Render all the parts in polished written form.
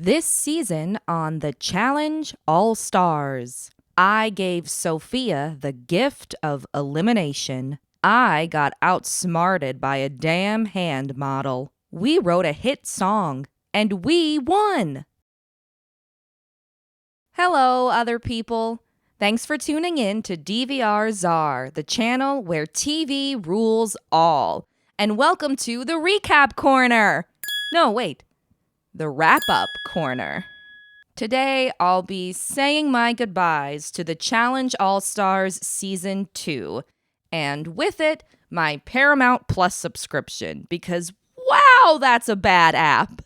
This season on the Challenge All-Stars, I gave Sophia the gift of elimination. I got outsmarted by a damn hand model. We wrote a hit song, and we won! Hello, other people. Thanks for tuning in to DVR Czar, the channel where TV rules all. And welcome to the Recap Corner! No, wait. The Wrap-Up Corner. Today, I'll be saying my goodbyes to the Challenge All-Stars Season 2, and with it, my Paramount Plus subscription, because wow, that's a bad app!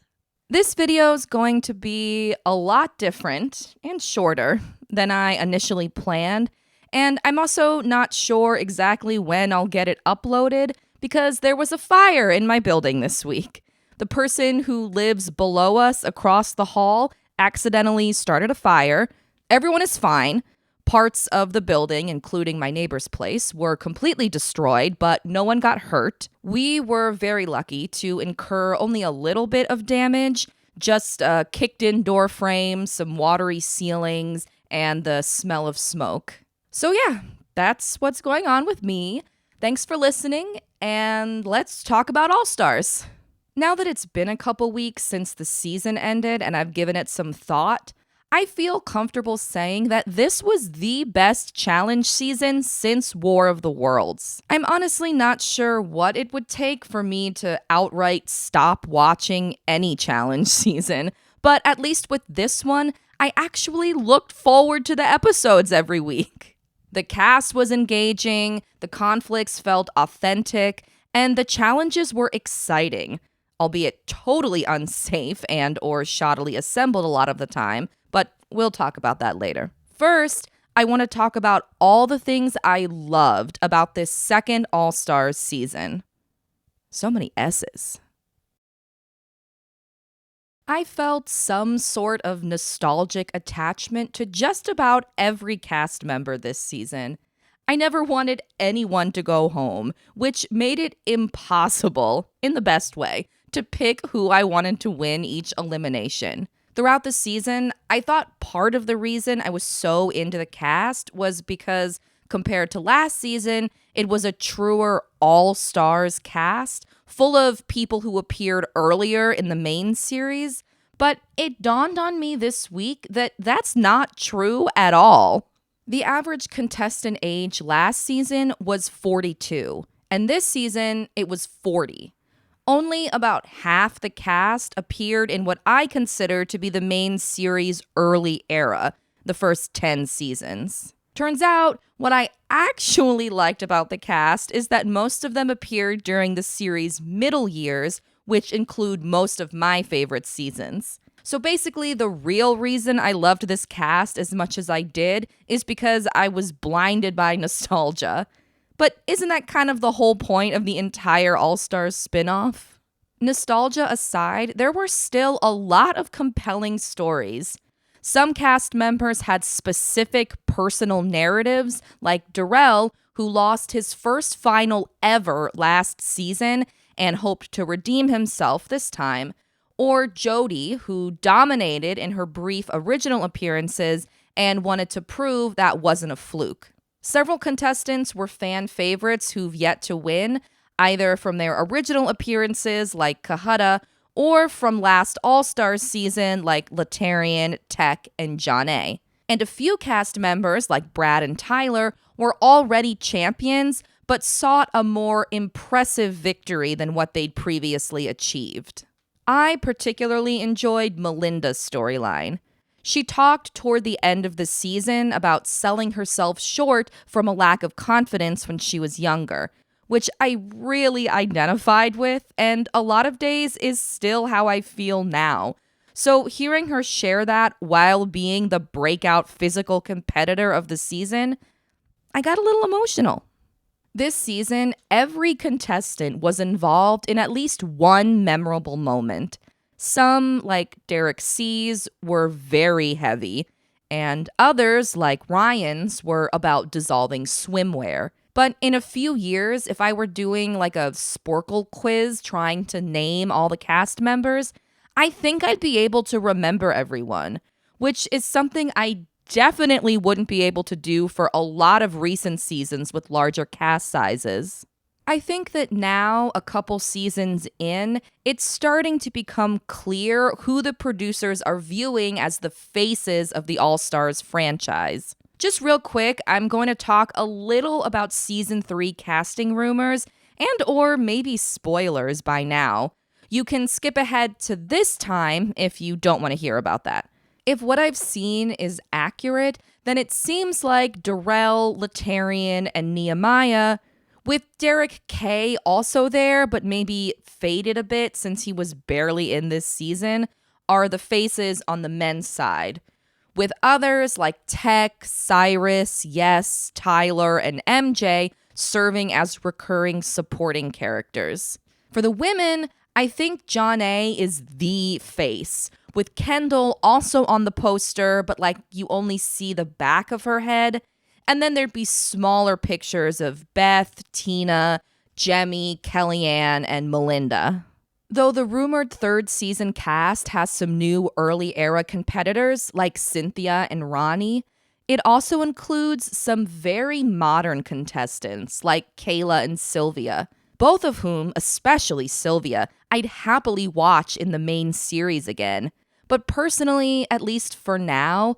This video is going to be a lot different and shorter than I initially planned, and I'm also not sure exactly when I'll get it uploaded because there was a fire in my building this week. The person who lives below us across the hall accidentally started a fire. Everyone is fine. Parts of the building, including my neighbor's place, were completely destroyed, but no one got hurt. We were very lucky to incur only a little bit of damage, just a kicked-in door frame, some watery ceilings, and the smell of smoke. So yeah, that's what's going on with me. Thanks for listening, and let's talk about All-Stars. Now that it's been a couple weeks since the season ended and I've given it some thought, I feel comfortable saying that this was the best challenge season since War of the Worlds. I'm honestly not sure what it would take for me to outright stop watching any challenge season, but at least with this one, I actually looked forward to the episodes every week. The cast was engaging, the conflicts felt authentic, and the challenges were exciting, albeit totally unsafe and or shoddily assembled a lot of the time, but we'll talk about that later. First, I want to talk about all the things I loved about this second All-Stars season. So many S's. I felt some sort of nostalgic attachment to just about every cast member this season. I never wanted anyone to go home, which made it impossible, in the best way, to pick who I wanted to win each elimination. Throughout the season, I thought part of the reason I was so into the cast was because, compared to last season, it was a truer all-stars cast, full of people who appeared earlier in the main series. But it dawned on me this week that that's not true at all. The average contestant age last season was 42, and this season it was 40. Only about half the cast appeared in what I consider to be the main series' early era, the first 10 seasons. Turns out, what I actually liked about the cast is that most of them appeared during the series' middle years, which include most of my favorite seasons. So basically, the real reason I loved this cast as much as I did is because I was blinded by nostalgia. But isn't that kind of the whole point of the entire All-Stars spinoff? Nostalgia aside, there were still a lot of compelling stories. Some cast members had specific personal narratives, like Darrell, who lost his first final ever last season and hoped to redeem himself this time, or Jody, who dominated in her brief original appearances and wanted to prove that wasn't a fluke. Several contestants were fan favorites who've yet to win, either from their original appearances like Kahutta or from last All-Stars season like Latarian, Tech, and Janae. And a few cast members like Brad and Tyler were already champions but sought a more impressive victory than what they'd previously achieved. I particularly enjoyed Melinda's storyline. She talked toward the end of the season about selling herself short from a lack of confidence when she was younger, which I really identified with, and a lot of days is still how I feel now. So hearing her share that while being the breakout physical competitor of the season, I got a little emotional. This season, every contestant was involved in at least one memorable moment. Some, like Derek C's, were very heavy, and others, like Ryan's, were about dissolving swimwear. But in a few years, if I were doing like a Sporkle quiz trying to name all the cast members, I think I'd be able to remember everyone, which is something I definitely wouldn't be able to do for a lot of recent seasons with larger cast sizes. I think that now, a couple seasons in, it's starting to become clear who the producers are viewing as the faces of the All Stars franchise. Just real quick, I'm going to talk a little about season 3 casting rumors and or maybe spoilers by now. You can skip ahead to this time if you don't want to hear about that. If what I've seen is accurate, then it seems like Darrell, Latarian, and Nehemiah, with Derek K also there, but maybe faded a bit since he was barely in this season, are the faces on the men's side. With others like Tech, Cyrus, Yes, Tyler, and MJ serving as recurring supporting characters. For the women, I think Jonna is the face, with Kendal also on the poster, but like you only see the back of her head. And then there'd be smaller pictures of Beth, Tina, Jemmye, Kellyanne, and Melinda. Though the rumored third season cast has some new early era competitors like Cynthia and Ronnie, it also includes some very modern contestants like Kayla and Sylvia, both of whom, especially Sylvia, I'd happily watch in the main series again. But personally, at least for now,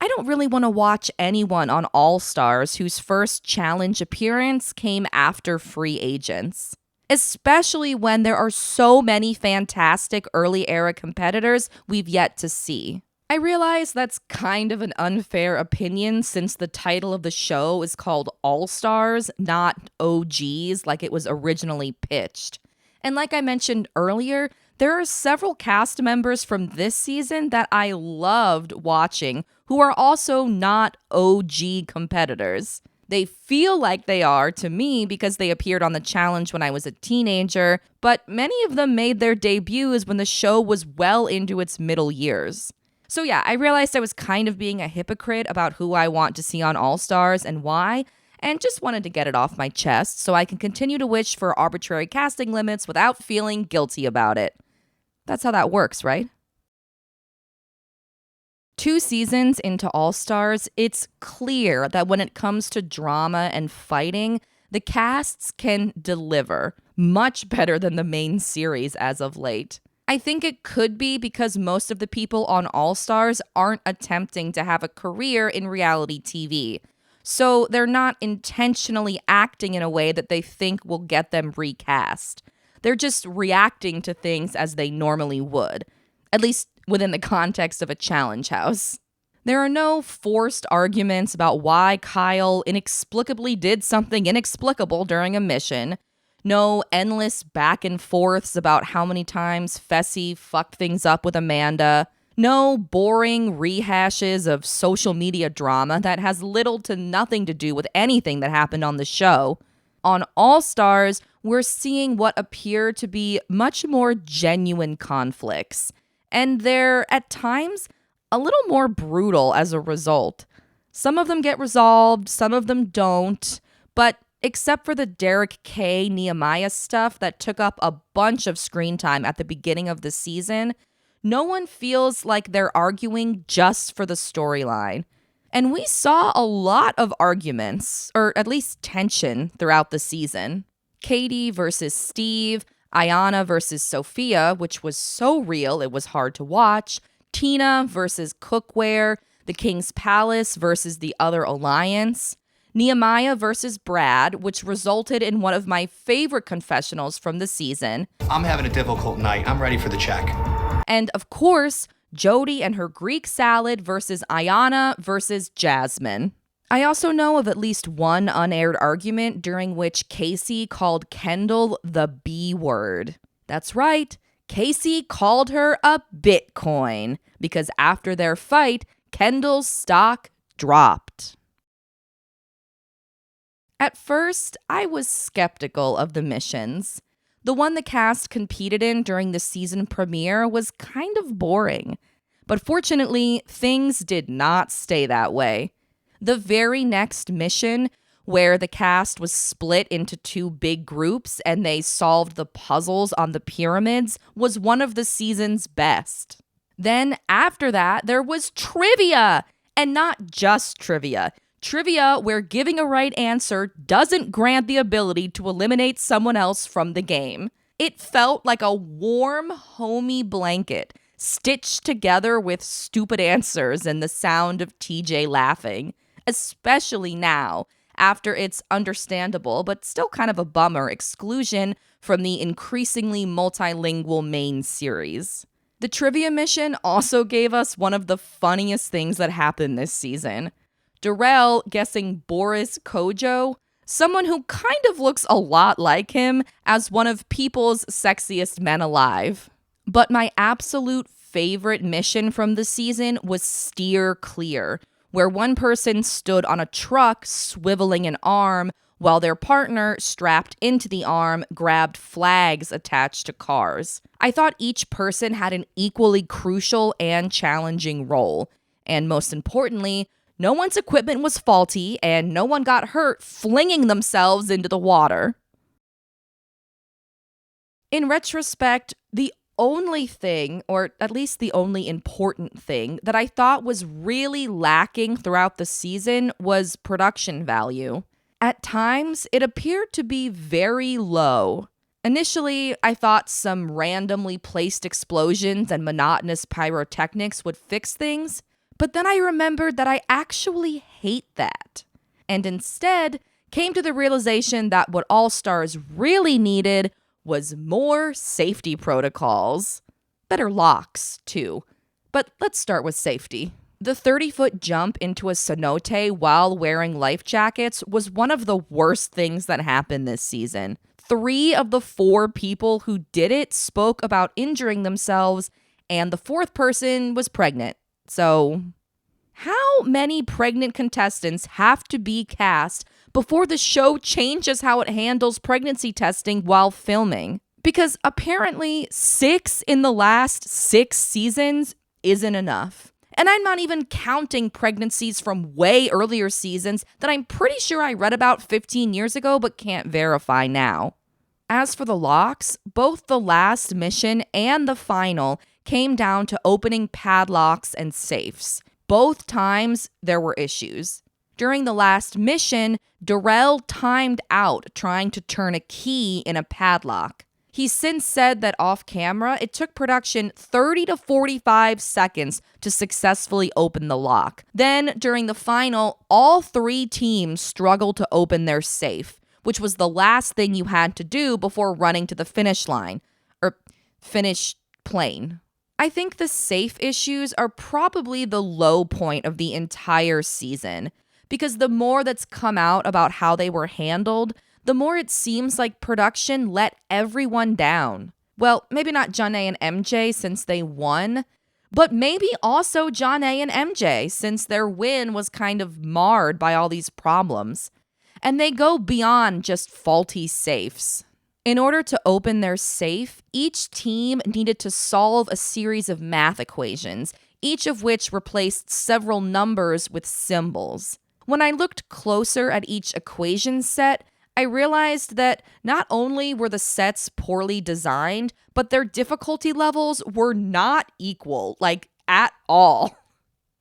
I don't really want to watch anyone on All Stars whose first challenge appearance came after Free Agents, especially when there are so many fantastic early era competitors we've yet to see. I realize that's kind of an unfair opinion since the title of the show is called All Stars, not OGs like it was originally pitched. And like I mentioned earlier, there are several cast members from this season that I loved watching who are also not OG competitors. They feel like they are to me because they appeared on the challenge when I was a teenager, but many of them made their debuts when the show was well into its middle years. So yeah, I realized I was kind of being a hypocrite about who I want to see on All Stars and why, and just wanted to get it off my chest so I can continue to wish for arbitrary casting limits without feeling guilty about it. That's how that works, right? 2 seasons into All Stars, it's clear that when it comes to drama and fighting, the casts can deliver much better than the main series as of late. I think it could be because most of the people on All Stars aren't attempting to have a career in reality TV. So they're not intentionally acting in a way that they think will get them recast. They're just reacting to things as they normally would, at least within the context of a challenge house. There are no forced arguments about why Kyle inexplicably did something inexplicable during a mission. No endless back and forths about how many times Fessy fucked things up with Amanda. No boring rehashes of social media drama that has little to nothing to do with anything that happened on the show. On All Stars, we're seeing what appear to be much more genuine conflicts. And they're, at times, a little more brutal as a result. Some of them get resolved, some of them don't. But except for the Derek K. Nehemiah stuff that took up a bunch of screen time at the beginning of the season, no one feels like they're arguing just for the storyline. And we saw a lot of arguments, or at least tension, throughout the season. Katie versus Steve, Ayanna versus Sophia, which was so real it was hard to watch, Tina versus Cookware, the King's Palace versus the Other Alliance, Nehemiah versus Brad, which resulted in one of my favorite confessionals from the season. I'm having a difficult night. I'm ready for the check. And of course, Jody and her Greek salad versus Ayanna versus Jasmine. I also know of at least one unaired argument during which Casey called Kendal the B word. That's right, Casey called her a Bitcoin because after their fight, Kendal's stock dropped. At first, I was skeptical of the missions. The one the cast competed in during the season premiere was kind of boring. But fortunately, things did not stay that way. The very next mission, where the cast was split into two big groups and they solved the puzzles on the pyramids, was one of the season's best. Then after that, there was trivia, and not just trivia. Trivia where giving a right answer doesn't grant the ability to eliminate someone else from the game. It felt like a warm, homey blanket, stitched together with stupid answers and the sound of TJ laughing, especially now, after its understandable but still kind of a bummer exclusion from the increasingly multilingual main series. The trivia mission also gave us one of the funniest things that happened this season. Darrell guessing Boris Kojo, someone who kind of looks a lot like him, as one of People's sexiest men alive. But my absolute favorite mission from the season was Steer Clear, where one person stood on a truck swiveling an arm while their partner, strapped into the arm, grabbed flags attached to cars. I thought each person had an equally crucial and challenging role. And most importantly, no one's equipment was faulty and no one got hurt flinging themselves into the water. In retrospect, the only thing, or at least the only important thing, that I thought was really lacking throughout the season was production value. At times, it appeared to be very low. Initially, I thought some randomly placed explosions and monotonous pyrotechnics would fix things, but then I remembered that I actually hate that, and instead came to the realization that what All Stars really needed was more safety protocols. Better locks, too. But let's start with safety. The 30-foot jump into a cenote while wearing life jackets was one of the worst things that happened this season. 3 of the 4 people who did it spoke about injuring themselves, and the 4th person was pregnant. So, how many pregnant contestants have to be cast before the show changes how it handles pregnancy testing while filming? Because apparently 6 in the last 6 seasons isn't enough. And I'm not even counting pregnancies from way earlier seasons that I'm pretty sure I read about 15 years ago but can't verify now. As for the locks, both the last mission and the final came down to opening padlocks and safes. Both times there were issues. During the last mission, Darrell timed out trying to turn a key in a padlock. He's since said that off camera, it took production 30 to 45 seconds to successfully open the lock. Then, during the final, all 3 teams struggled to open their safe, which was the last thing you had to do before running to the finish line, or finish plane. I think the safe issues are probably the low point of the entire season, because the more that's come out about how they were handled, the more it seems like production let everyone down. Well, maybe not Janae and MJ since they won, but maybe also Janae and MJ since their win was kind of marred by all these problems. And they go beyond just faulty safes. In order to open their safe, each team needed to solve a series of math equations, each of which replaced several numbers with symbols. When I looked closer at each equation set, I realized that not only were the sets poorly designed, but their difficulty levels were not equal, like at all.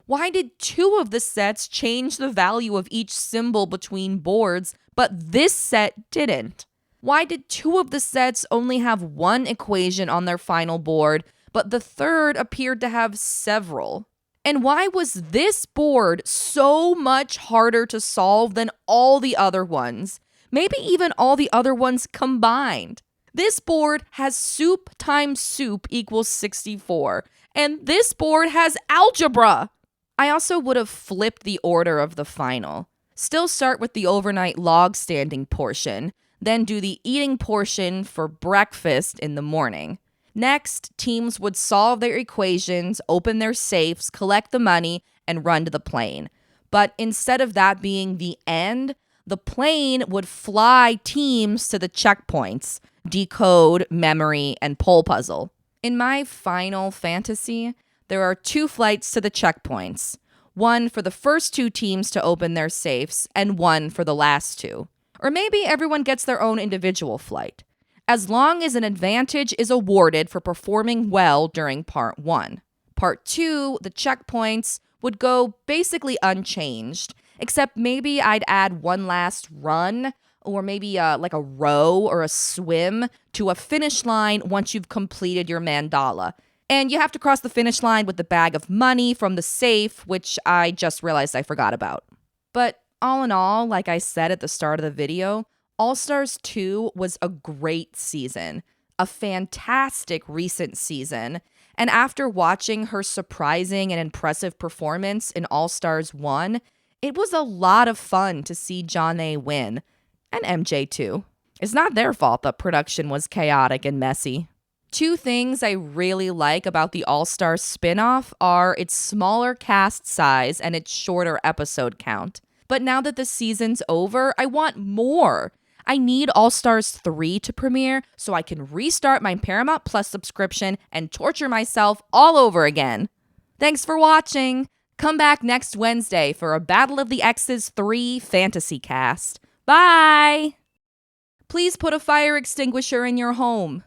Why did 2 of the sets change the value of each symbol between boards, but this set didn't? Why did 2 of the sets only have 1 equation on their final board, but the third appeared to have several? And why was this board so much harder to solve than all the other ones? Maybe even all the other ones combined. This board has soup times soup equals 64, and this board has algebra. I also would have flipped the order of the final. Still start with the overnight log standing portion, then do the eating portion for breakfast in the morning. Next, teams would solve their equations, open their safes, collect the money, and run to the plane. But instead of that being the end, the plane would fly teams to the checkpoints, decode, memory, and pole puzzle. In my final fantasy, there are 2 flights to the checkpoints. One for the first two teams to open their safes, and one for the last two. Or maybe everyone gets their own individual flight, as long as an advantage is awarded for performing well during Part 1. Part 2, the checkpoints, would go basically unchanged, except maybe I'd add one last run, or maybe like a row or a swim to a finish line once you've completed your mandala. And you have to cross the finish line with the bag of money from the safe, which I just realized I forgot about. But all in all, like I said at the start of the video, All-Stars 2 was a great season, a fantastic recent season. And after watching her surprising and impressive performance in All-Stars 1, it was a lot of fun to see Janae win. And MJ too. It's not their fault the production was chaotic and messy. Two things I really like about the All-Stars spin-off are its smaller cast size and its shorter episode count. But now that the season's over, I want more. I need All-Stars 3 to premiere so I can restart my Paramount Plus subscription and torture myself all over again. Thanks for watching. Come back next Wednesday for a Battle of the Exes 3 fantasy cast. Bye! Please put a fire extinguisher in your home.